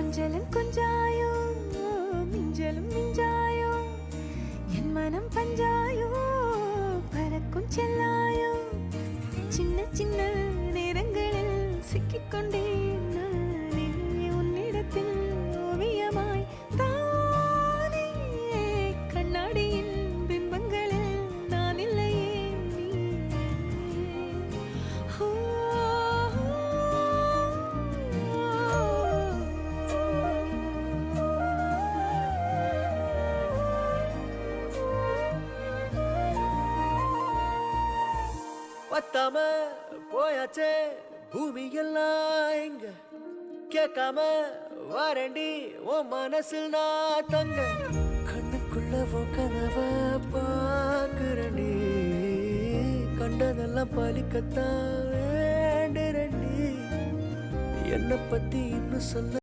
கொஞ்சலும் கொஞ்சாயோ மிஞ்சலும் மிஞ்சாயோ என் மனம் பஞ்சாயோ பறக்கும் செல்லாயோ சின்ன சின்ன நேரங்களில் சிக்கிக்கொண்டேன் நானே உன்னிடத்தில் ஓவியமாய் தானே கண்ணாடியின் பிம்பங்களில் நான் இல்லையே பத்தாம போயாச்சே பூமி எல்லாம் இங்க கேட்காம வாரண்டி உன் மனசில் நான் தங்க கண்ணுக்குள்ள உன் கனவ பாக்குறண்டி கண்டதெல்லாம் பலிக்கத்தான் வேண்டுறண்டி என்னை பத்தி இன்னும் சொல்ல